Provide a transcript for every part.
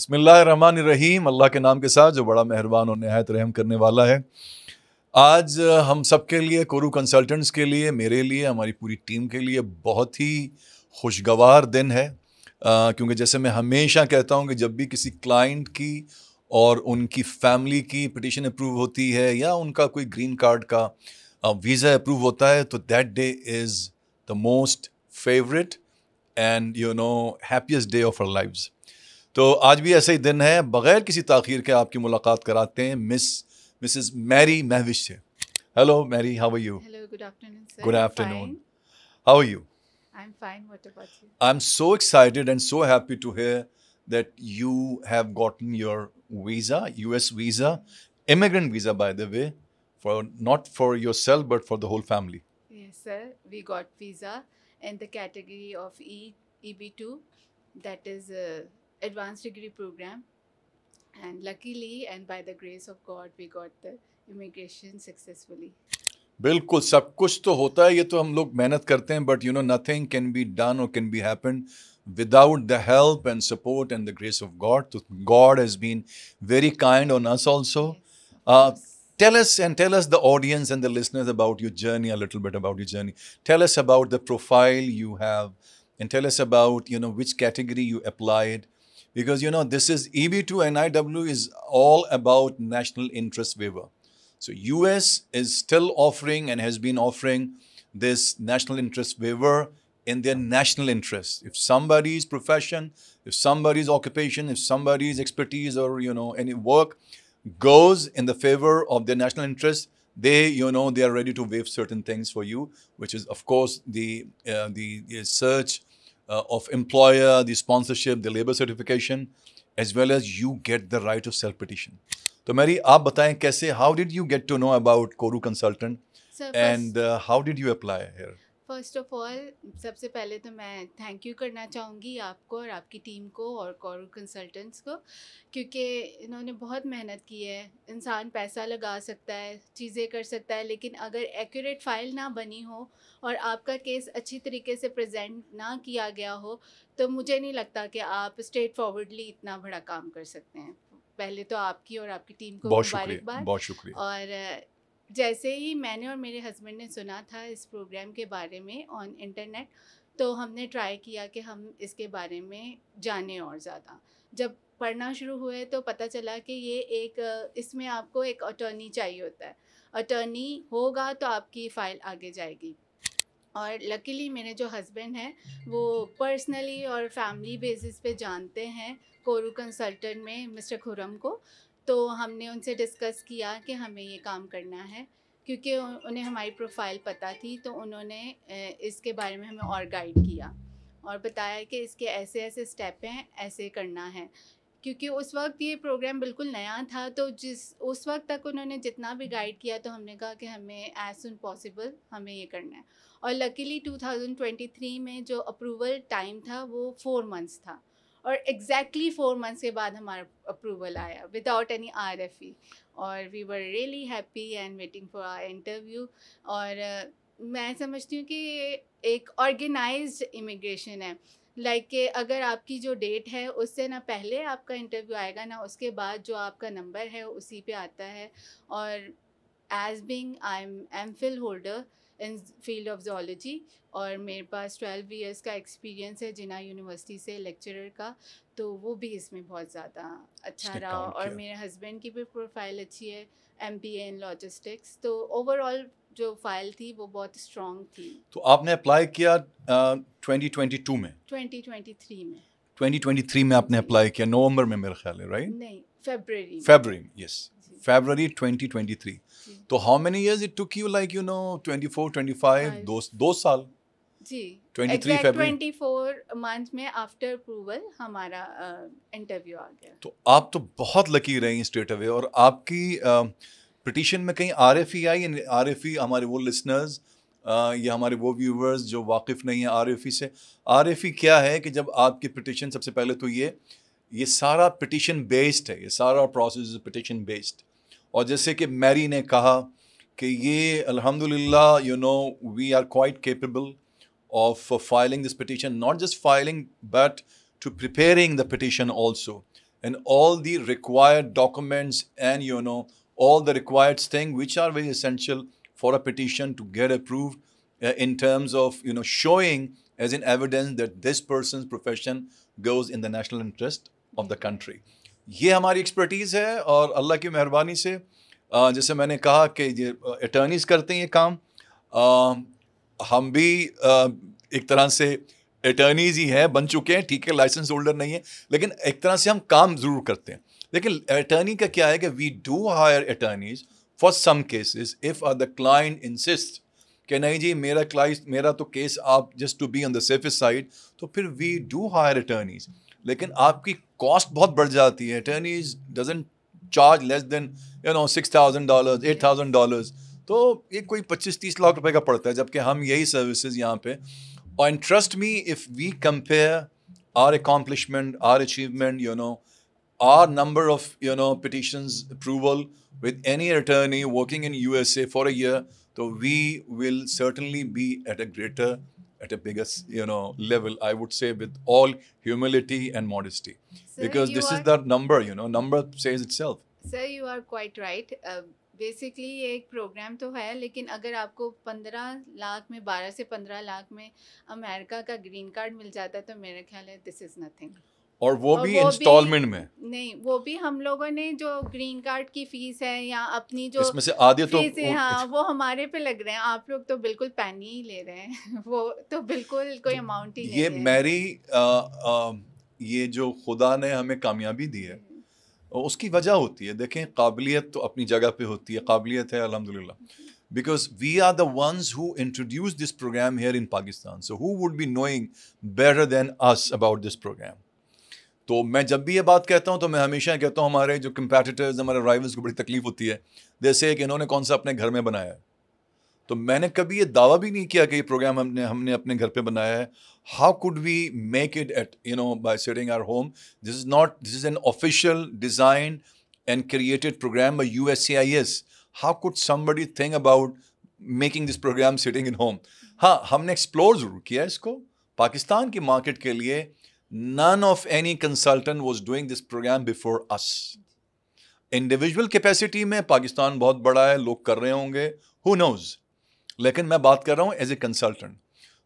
बिस्मिल्लाहिर्रहमानिर्रहीम। अल्लाह के नाम के साथ जो बड़ा मेहरबान और निहायत रहम करने वाला है। आज हम सब के लिए, कोरू कंसल्टेंट्स के लिए, मेरे लिए, हमारी पूरी टीम के लिए बहुत ही खुशगवार दिन है, क्योंकि जैसे मैं हमेशा कहता हूँ कि जब भी किसी क्लाइंट की और उनकी फैमिली की पिटीशन अप्रूव होती है या उनका कोई ग्रीन कार्ड का वीज़ा अप्रूव होता है, तो that day is the most favourite and happiest day of our lives. तो आज भी ऐसा ही दिन है। बगैर किसी ताख़ीर के आपकी मुलाकात कराते हैं मिसेस मैरी महविश से। Hello Mary, how are you? Hello, good afternoon, sir. Good I'm afternoon. fine. How are you? I'm fine. What about you? I'm so excited and so happy to hear that you have gotten your visa, US visa, immigrant visa by the way, for not for yourself but for the whole family. Yes, sir. We got visa in the category of EB2, that is advanced degree program. And luckily, and by the grace of God, we got the immigration successfully. बिल्कुल, सब कुछ तो होता है, ये तो हम लोग मेहनत करते हैं, but nothing can be done और can be happen without the help and support and the grace of God. So God has been very kind on us also. Yes, of course. Tell us the audience and the listeners about your journey, a little bit about your journey. Tell us about the profile you have and tell us about, which category you applied. Because, this is EB2 and IW is all about national interest waiver. So US is still offering and has been offering this national interest waiver in their national interest. If somebody's profession, if somebody's occupation, if somebody's expertise or any work goes in the favor of their national interest, they are ready to waive certain things for you, which is of course the search of employer, the sponsorship, the labor certification, as well as you get the right of self petition. तो Mary, आप बताएं कैसे, how did you get to know about Koru consultant and how did you apply here? First of all, सबसे पहले तो मैं thank you करना चाहूँगी आपको और आपकी टीम को और कोरू कंसल्टेंट्स को, क्योंकि इन्होंने बहुत मेहनत की है। इंसान पैसा लगा सकता है, चीज़ें कर सकता है, लेकिन अगर एक्यूरेट फ़ाइल ना बनी हो और आपका केस अच्छी तरीके से प्रेजेंट ना किया गया हो, तो मुझे नहीं लगता कि आप स्ट्रेट फॉरवर्डली इतना बड़ा काम कर सकते हैं। पहले तो आपकी और आपकी टीम को मुबारकबाद। बहुत शुक्रिया। और जैसे ही मैंने और मेरे हस्बैंड ने सुना था इस प्रोग्राम के बारे में ऑन इंटरनेट, तो हमने ट्राई किया कि हम इसके बारे में जानें और ज़्यादा। जब पढ़ना शुरू हुए तो पता चला कि ये इसमें आपको एक अटॉर्नी चाहिए होता है। अटॉर्नी होगा तो आपकी फ़ाइल आगे जाएगी। और लकीली मेरे जो हस्बैंड हैं वो पर्सनली और फैमिली बेसिस पे जानते हैं कोरू कंसल्टेंट में मिस्टर खुरम को, तो हमने उनसे डिस्कस किया कि हमें ये काम करना है। क्योंकि उन्हें हमारी प्रोफाइल पता थी, तो उन्होंने इसके बारे में हमें और गाइड किया और बताया कि इसके ऐसे ऐसे स्टेप हैं, ऐसे करना है। क्योंकि उस वक्त ये प्रोग्राम बिल्कुल नया था, तो उस वक्त तक उन्होंने जितना भी गाइड किया, तो हमने कहा कि हमें एज सुन पॉसिबल हमें ये करना है। और लकीली 2023 में जो अप्रूवल टाइम था वो 4 मंथ्स था, और एग्जैक्टली 4 मंथ्स के बाद हमारा अप्रूवल आया विदाउट एनी RFE। और we were really happy and waiting for our interview. और मैं समझती हूँ कि एक ऑर्गेनाइज्ड इमिग्रेशन है। कि अगर आपकी जो डेट है उससे ना पहले आपका इंटरव्यू आएगा, ना उसके बाद जो आपका नंबर है उसी पे आता है। और as being I am MPhil holder in field of zoology, और मेरे पास 12 इयर्स का एक्सपीरियंस है जिना यूनिवर्सिटी से लेक्चरर का, तो वो भी इसमें बहुत ज़्यादा अच्छा रहा। और मेरे हस्बैंड की भी प्रोफाइल अच्छी है, MBA इन लॉजिस्टिक्स, तो ओवरऑल जो फाइल थी वो बहुत स्ट्रॉन्ग थी। तो आपने अप्लाई किया 2022 में? 2023 में। 2023 में आपने अप्लाई किया, नवंबर में मेरा ख्याल है, राइट? नहीं, फरवरी, यस, फरवरी 2023। तो how many years it took you, 24 25, 2 साल? जी, 24 मंथ में आफ्टर अप्रूवल हमारा इंटरव्यू आ गया। तो आप तो बहुत लकी रही स्ट्रेट अवे। और आपकी पिटीशन में कहीं RFE आई? RFE, हमारे वो लिसनर्स या हमारे वो व्यूवर्स जो वाकिफ़ नहीं है RFE से, RFE क्या है कि जब आपकी पिटीशन, सबसे पहले तो ये सारा पिटीशन बेस्ड है, ये सारा प्रोसेस पिटीशन बेस्ड। और जैसे कि मैरी ने कहा कि ये अल्हम्दुलिल्लाह we are quite capable of filing this petition, not just filing but to preparing the petition also, and all the required documents and all the required things which are very essential for a petition to get approved, in terms of showing as in evidence that this person's profession goes in the national interest of the country. ये हमारी expertise है, और अल्लाह की मेहरबानी से जैसे मैंने कहा कि ये अटर्नीज़ करते हैं ये काम, हम भी एक तरह से अटर्नीज़ ही हैं, बन चुके हैं, ठीक है, लाइसेंस होल्डर नहीं है, लेकिन एक तरह से हम काम ज़रूर करते हैं. लेकिन अटर्नी का क्या है कि we do hire attorneys for some cases if the client insist कि नहीं जी मेरा तो केस आप just to be on the safest side, तो फिर वी डू हायर अटर्नीज़. लेकिन आपकी कॉस्ट बहुत बढ़ जाती है. अटर्नीज़ डजंट चार्ज लेस देन $6,000 $8,000, तो ये कोई 25-30 लाख रुपए का पड़ता है, जबकि हम यही सर्विसेज यहाँ पे. And trust me, if we compare our accomplishment, our achievement, our number of, petitions approval with any attorney working in USA for a year, so we will certainly be at a bigger, level, I would say, with all humility and modesty. Sir, Because this is the number, number says itself. Sir, you are quite right. Basically ये एक programme तो है, लेकिन अगर आपको 15 लाख में 12 से 15 लाख में अमेरिका का ग्रीन कार्ड मिल जाता है तो मेरा ख्याल है दिस इज़ नथिंग. और वो भी इंस्टॉलमेंट में नहीं, वो भी हम लोगों ने जो ग्रीन कार्ड की फीस है या अपनी जो इसमें से आधे तो फीस है, हाँ, वो हमारे पे लग रहे हैं. आप लोग तो बिल्कुल पैनी ही ले रहे हैं. वो तो बिल्कुल कोई अमाउंट ही नहीं ये है. मेरी ये जो खुदा ने हमें कामयाबी दी है उसकी वजह होती है. देखें, काबिलियत तो अपनी जगह पे होती है, काबिलियत है अल्हम्दुलिल्लाह, because we are the ones who introduced this program here in Pakistan. So who would be knowing better than us about this program? तो मैं जब भी ये बात कहता हूँ तो मैं हमेशा कहता हूँ हमारे जो कंपेटिटर्स, हमारे राइवल्स को बड़ी तकलीफ होती है, जैसे कि इन्होंने कौन सा अपने घर में बनाया है. तो मैंने कभी ये दावा भी नहीं किया कि ये प्रोग्राम हमने अपने घर पे बनाया है. How could we make it at by sitting our home? This is an official design and created program by USCIS. How could somebody think about making this program sitting in home? हाँ, हमने explore ज़रूर किया इसको पाकिस्तान की market के लिए. None of any consultant was doing this program before us. Individual capacity में पाकिस्तान बहुत बड़ा है, लोग कर रहे होंगे, who knows. लेकिन मैं बात कर रहा हूँ एज ए कंसल्टेंट.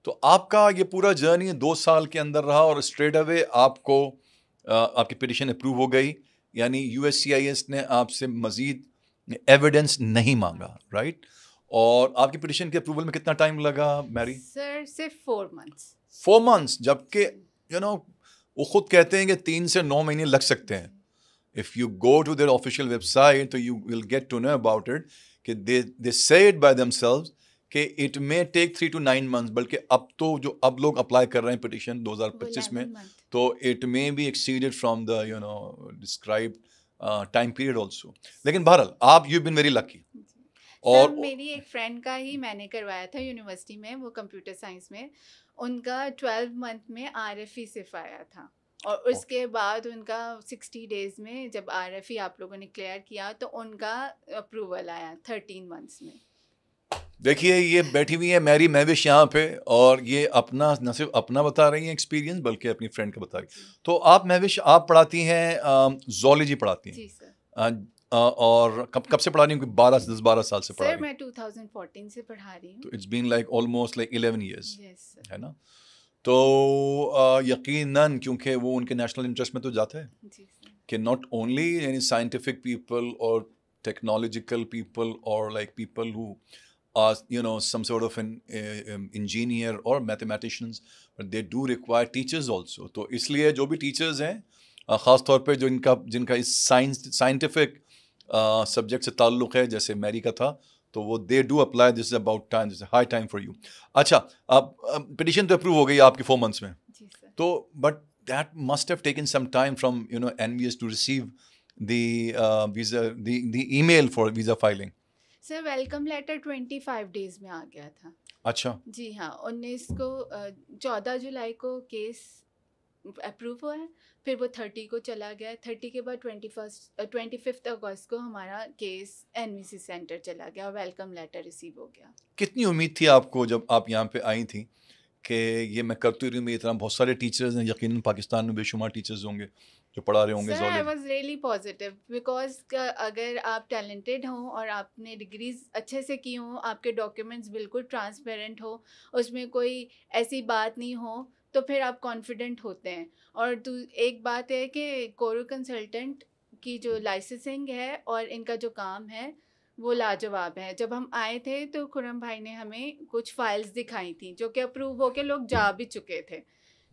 तो आपका ये पूरा जर्नी 2 साल के अंदर रहा और स्ट्रेट अवे आपको आपकी पिटिशन अप्रूव हो गई, यानी USCIS ने आपसे मजीद एविडेंस नहीं मांगा, राइट? और आपकी पिटिशन के अप्रूवल में कितना टाइम लगा मैरी? सर सिर्फ 4 months. 4 months, जबकि वो खुद कहते हैं कि 3 से 9 महीने लग सकते हैं. If you go to their official website तो you will get to know about it कि they say it by themselves कि it may take 3 to 9 months. बल्कि अब तो जो अब लोग अप्लाई कर रहे हैं पिटिशन 2025 में, तो it may be exceeded from the described time period also. लेकिन बहरहाल आप यू बीन वेरी लकी. और मेरी एक फ्रेंड का ही मैंने करवाया था यूनिवर्सिटी में, वो कंप्यूटर साइंस में. उनका 12 month में RFE सिर्फ आया था, और उसके बाद उनका 60 days में जब RFE आप लोगों ने क्लियर किया तो उनका अप्रूवल आया 13 months में. देखिए, ये बैठी हुई है मैरी महविश यहाँ पे, और ये अपना न सिर्फ अपना बता रही हैं एक्सपीरियंस, बल्कि अपनी फ्रेंड का बता रही हैं. तो आप महविश, आप पढ़ाती हैं ज़ूलॉजी पढ़ाती हैं? जी सर. और कब से पढ़ा रही हूँ? 10-12 साल से पढ़ा रही सर मैं 2014 से पढ़ा रही हूँ. तो it's been like almost like 11 years, yes, है ना? तो यकीनन क्योंकि वो उनके नेशनल इंटरेस्ट में तो जाता है जी सर. कि not only any scientific people और टेक्नोलॉजिकल पीपल और like people who are some sort of an engineer or mathematicians, but they do require teachers also. तो इसलिए जो भी टीचर्स हैं, ख़ास तौर पे जो जिनका इस साइंटिफिक सब्जेक्ट से ताल्लुक़ है, जैसे मैरी का था, तो वो they do apply. This is about time, this is high time for you. अच्छा, अब पिटिशन तो अप्रूव हो गई आपकी 4 months में, जी सर. तो but that must have taken some time from NVS to receive the visa, the email for visa filing. Sir welcome letter 25 days में आ गया था. अच्छा. जी हाँ, 19 को 14 जुलाई को केस अप्रूव हुआ है, फिर वो 30 को चला गया. 30 के बाद 25 अगस्त को हमारा केस NVC सेंटर चला गया और वेलकम लेटर रिसीव हो गया. कितनी उम्मीद थी आपको जब आप यहाँ पे आई थी कि ये मैं करती रही हूँ, मेरी तरह बहुत सारे टीचर्स हैं, यकीनन पाकिस्तान में बेशुमार टीचर्स होंगे जो पढ़ा रहे होंगे sir I zoology। Was really positive because अगर आप टैलेंटेड हों और आपने डिग्रीज अच्छे से की हों, आपके डॉक्यूमेंट्स बिल्कुल ट्रांसपेरेंट हो, उसमें कोई ऐसी बात नहीं हो, तो फिर आप कॉन्फिडेंट होते हैं। और एक बात है कि कोरो कंसल्टेंट की जो लाइसेंसिंग है और इनका जो काम है वो लाजवाब है। जब हम आए थे तो खुरम भाई ने हमें कुछ फाइल्स दिखाई थी जो कि अप्रूव होके लोग जा भी चुके थे,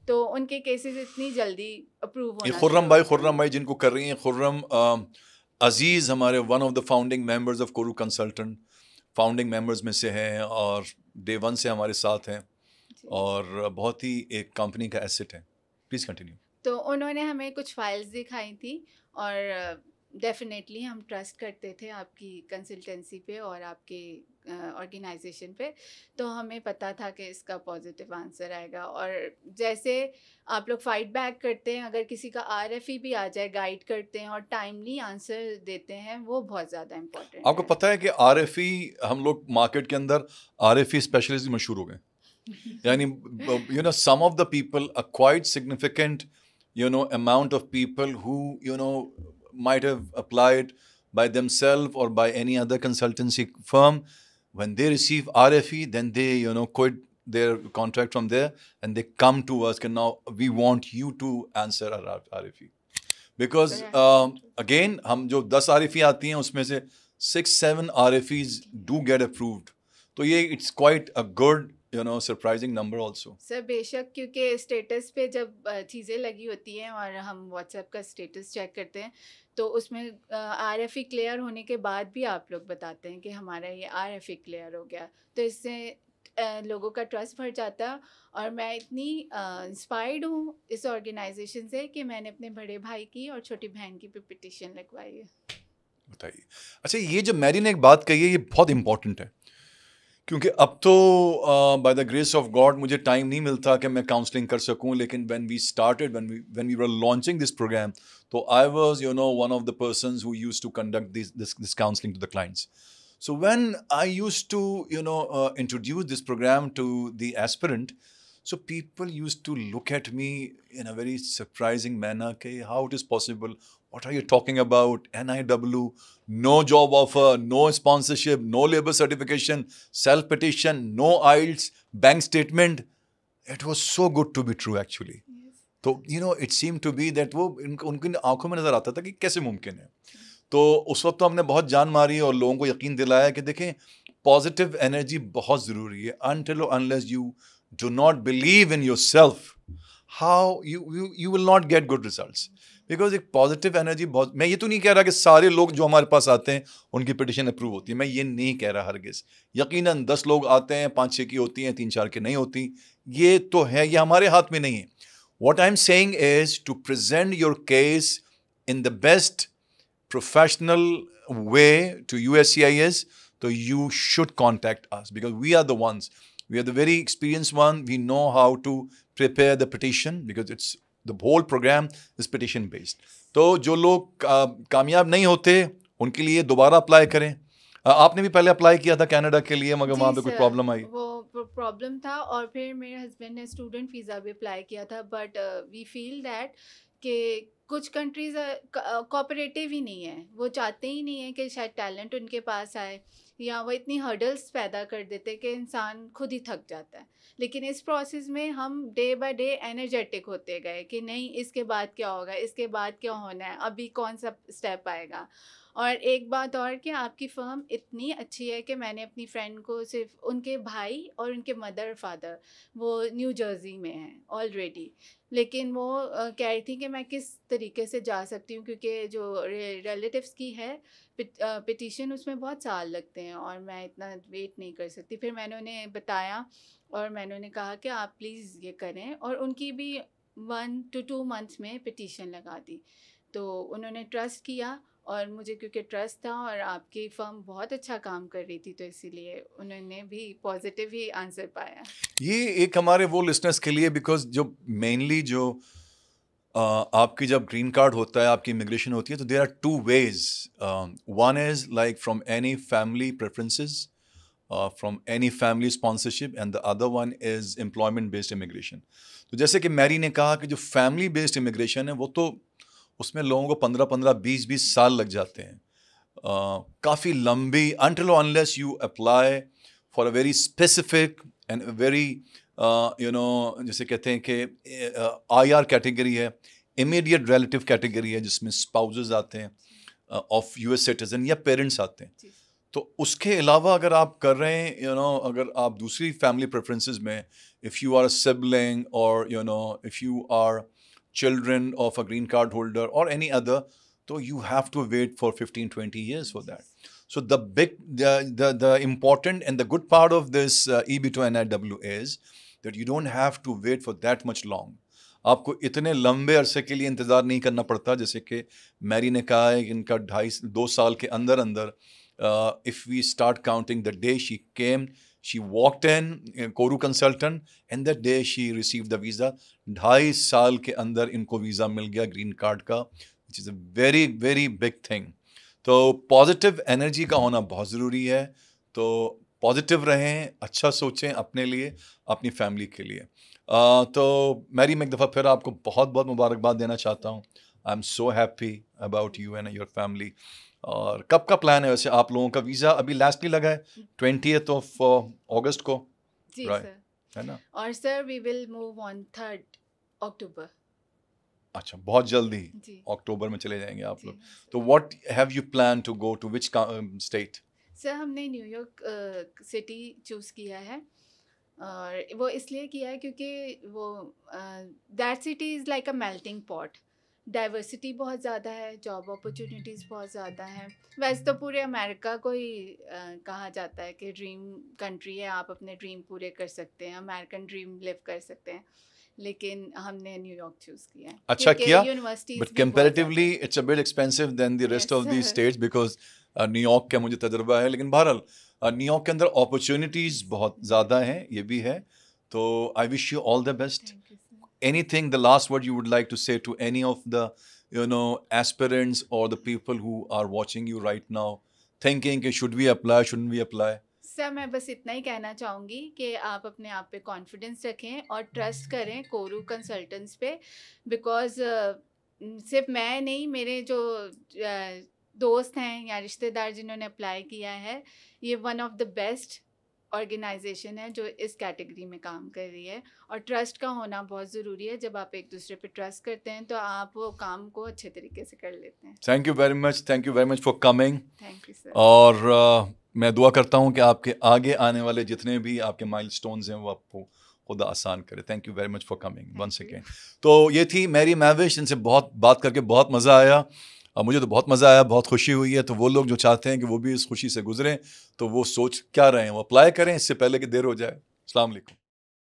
तो उनके केसेस इतनी जल्दी अप्रूव ये होना शुरू हो खुर्रम गए। भाई जिनको कर रही हैं, खुर्रम अजीज़ हमारे one of the founding members of Kourou consultant, founding members में से हैं और डे वन से हमारे साथ हैं जी। और बहुत ही एक कंपनी का एसेट है। Please continue. तो उन्होंने हमें कुछ फाइल्स दिखाई थी और डेफिनेटली हम ट्रस्ट करते थे आपकी कंसल्टेंसी पे और आपके ऑर्गेनाइजेशन पे, तो हमें पता था कि इसका पॉजिटिव आंसर आएगा। और जैसे आप लोग फाइट बैक करते हैं, अगर किसी का आरएफई भी आ जाए, गाइड करते हैं और टाइमली आंसर देते हैं, वो बहुत ज़्यादा इम्पोर्टेंट आपको है। पता है कि आरएफई, हम लोग मार्केट के अंदर आरएफई स्पेशलिस्ट मशहूर हो गए। यानी you know some of the people, a quite significant amount of people who might have applied by themselves or by any other consultancy firm, when they receive RFE, then they quit their contract from there and they come to us and now we want you to answer our RFE because again हम जो 10 RFE आती हैं उसमें से 6-7 RFEs do get approved, तो ये it's quite a good surprising number also। Sir बेशक, क्योंकि स्टेटस पे जब चीज़ें लगी होती हैं और हम व्हाट्सएप का स्टेटस चेक करते हैं तो उसमें आरएफई क्लियर होने के बाद भी आप लोग बताते हैं कि हमारा ये आरएफई क्लियर हो गया, तो इससे लोगों का ट्रस्ट बढ़ जाता है। और मैं इतनी इंस्पायर्ड हूँ इस ऑर्गेनाइजेशन से कि मैंने अपने बड़े भाई की और छोटी बहन की भी पिटिशन लगवाई है। बताइए। अच्छा, ये जो मैरी ने एक बात कही है ये बहुत इंपॉर्टेंट है, क्योंकि अब तो by the grace of God मुझे टाइम नहीं मिलता कि मैं काउंसलिंग कर सकूं, लेकिन when we were launching this programme, तो I was one of the persons who used to conduct this counselling to the clients. So when I used to introduce this program to the aspirant, so people used to look at me in a very surprising manner, okay, how it is possible, what are you talking about, NIW, no job offer, no sponsorship, no labor certification, self petition, no IELTS, bank statement. It was so good to be true actually। तो it seemed to be that वो उनकी आंखों में नजर आता था कि कैसे मुमकिन है। तो उस वक्त तो हमने बहुत जान मारी और लोगों को यकीन दिलाया कि देखें पॉजिटिव एनर्जी बहुत ज़रूरी है। अनटिल और unless you do not believe in yourself, how you will not get good results. Because एक पॉजिटिव एनर्जी बहुत, मैं ये तो नहीं कह रहा कि सारे लोग जो हमारे पास आते हैं उनकी पिटिशन अप्रूव होती है, मैं ये नहीं कह रहा हरगिज़। यकीनन 10 लोग आते हैं, 5-6 की होती हैं, 3-4 की नहीं होती, ये तो है, ये हमारे हाथ में नहीं है। What I am saying is to present your case in the best professional way to USCIS, so you should contact us because we are the ones, we are the very experienced one, we know how to prepare the petition because it's the whole program is petition based। तो जो लोग कामयाब नहीं होते उनके लिए दोबारा apply करें। आपने भी पहले अप्लाई किया था कनाडा के लिए, मगर वहाँ पे कोई प्रॉब्लम आई? वो प्रॉब्लम था और फिर मेरे हस्बैंड ने स्टूडेंट वीज़ा भी अप्लाई किया था, बट वी फील दैट कि कुछ कंट्रीज़ कोऑपरेटिव ही नहीं है, वो चाहते ही नहीं है कि शायद टैलेंट उनके पास आए, या वो इतनी हर्डल्स पैदा कर देते कि इंसान खुद ही थक जाता है। लेकिन इस प्रोसेस में हम डे बाय डे एनर्जेटिक होते गए कि नहीं, इसके बाद क्या होगा, इसके बाद क्या होना है, अभी कौन सा स्टेप आएगा। और एक बात और कि आपकी फ़र्म इतनी अच्छी है कि मैंने अपनी फ्रेंड को, सिर्फ उनके भाई और उनके मदर फादर वो न्यू जर्सी में हैं ऑलरेडी, लेकिन वो कह रही थी कि मैं किस तरीके से जा सकती हूँ, क्योंकि जो रिलेटिव्स की है पिटीशन उसमें बहुत साल लगते हैं और मैं इतना वेट नहीं कर सकती। फिर मैंने उन्हें बताया और मैंने उन्हें कहा कि आप प्लीज़ ये करें, और उनकी भी 1 to 2 मंथ्स में पिटीशन लगा दी। तो उन्होंने ट्रस्ट किया और मुझे क्योंकि ट्रस्ट था और आपकी फर्म बहुत अच्छा काम कर रही थी, तो इसीलिए उन्होंने भी पॉजिटिव ही आंसर पाया। ये एक हमारे वो लिसनर्स के लिए, बिकॉज जो मेनली जो आपकी जब ग्रीन कार्ड होता है, आपकी इमिग्रेशन होती है, तो there are 2 ways। One is like from any family preferences, from any family sponsorship, and the other one is employment based immigration. तो जैसे कि मैरी ने कहा कि जो फैमिली बेस्ड इमिग्रेशन है वो तो उसमें लोगों को 15-15, 20-20 साल लग जाते हैं, काफ़ी लंबी, until or unless you apply for a very specific and a very जैसे कहते हैं कि IR कैटेगरी है, इमीडिएट रिलेटिव कैटेगरी है, जिसमें स्पाउसेस आते हैं ऑफ US सिटीजन या पेरेंट्स आते हैं. तो उसके अलावा अगर आप कर रहे हैं अगर आप दूसरी फैमिली प्रेफरेंसेस में, if you are a sibling और if you are children of a green card holder और एनी अदर, तो you have to wait for 15-20 years for that. So the important and the good part of this EB2NIW is that you don't have to wait for that much long. आपको इतने लंबे अरसे के लिए इंतज़ार नहीं करना पड़ता. जैसे कि मैरी ने कहा है कि इनका 2.5-2 साल के अंदर अंदर, if we start counting the day she came, she walked in Kourou consultant, and that day she received the visa. 2.5 साल के अंदर इनको वीज़ा मिल गया ग्रीन कार्ड का, which is a very very big thing. तो पॉजिटिव एनर्जी का होना बहुत ज़रूरी है. तो पॉजिटिव रहें, अच्छा सोचें अपने लिए, अपनी फैमिली के लिए. तो मैरी, मैं एक दफ़ा फिर आपको बहुत बहुत मुबारकबाद देना चाहता हूँ. I am so happy about you and your family. और कब का प्लान है वैसे आप लोगों का? वीज़ा अभी लास्टली लगा है 20th अगस्त को, जी right? सर. है ना? और sir we will move on 3rd October. अच्छा, बहुत जल्दी जी अक्टूबर में चले जाएंगे आप जी लोग. हाँ, तो what have you plan to go to which state? Sir हमने न्यूयॉर्क सिटी चूज़ किया है. और वो इसलिए किया है क्योंकि वो that city is like a melting pot. Diversity बहुत ज़्यादा है, जॉब अपॉर्चुनिटीज़ बहुत ज़्यादा हैं. वैसे तो पूरे अमेरिका को ही कहा जाता है कि ड्रीम कंट्री है, आप अपने ड्रीम पूरे कर सकते हैं, अमेरिकन ड्रीम लिव कर सकते हैं. लेकिन हमने न्यूयॉर्क चूज़ किया है. अच्छा किया, universities but comparatively it's a bit expensive than the rest of the states, because New York का मुझे तजुर्बा है. लेकिन बहरहाल न्यूयॉर्क के अंदर अपॉर्चुनिटीज़ बहुत ज़्यादा हैं, ये भी है. तो I wish you all the best. Anything, the last word you would like to say to any of the aspirants or the people who are watching you right now, thinking should we apply, shouldn't we apply? Sir मैं बस इतना ही कहना चाहूँगी कि आप अपने आप पे कॉन्फिडेंस रखें और ट्रस्ट करें कोरू कंसल्टेंट्स पे. बिकॉज सिर्फ मैं नहीं, मेरे जो दोस्त हैं या रिश्तेदार जिन्होंने अप्लाई किया है, ये one of the best organization है जो इस कैटेगरी में काम कर रही है. और ट्रस्ट का होना बहुत ज़रूरी है. जब आप एक दूसरे पे ट्रस्ट करते हैं तो आप वो काम को अच्छे तरीके से कर लेते हैं. Thank you very much for coming. Thank you sir. और मैं दुआ करता हूँ कि आपके आगे आने वाले जितने भी आपके माइलस्टोन्स हैं वो आपको खुदा आसान करे. Thank you very much for coming once again. तो ये थी मैरी मैविश. इनसे बहुत बात करके बहुत मज़ा आया. मुझे तो बहुत मज़ा आया, बहुत खुशी हुई है. तो वो लोग जो चाहते हैं कि वो भी इस खुशी से गुजरें, तो वो सोच क्या रहे हैं, वो अप्लाई करें इससे पहले कि देर हो जाए. अस्सलाम वालेकुम.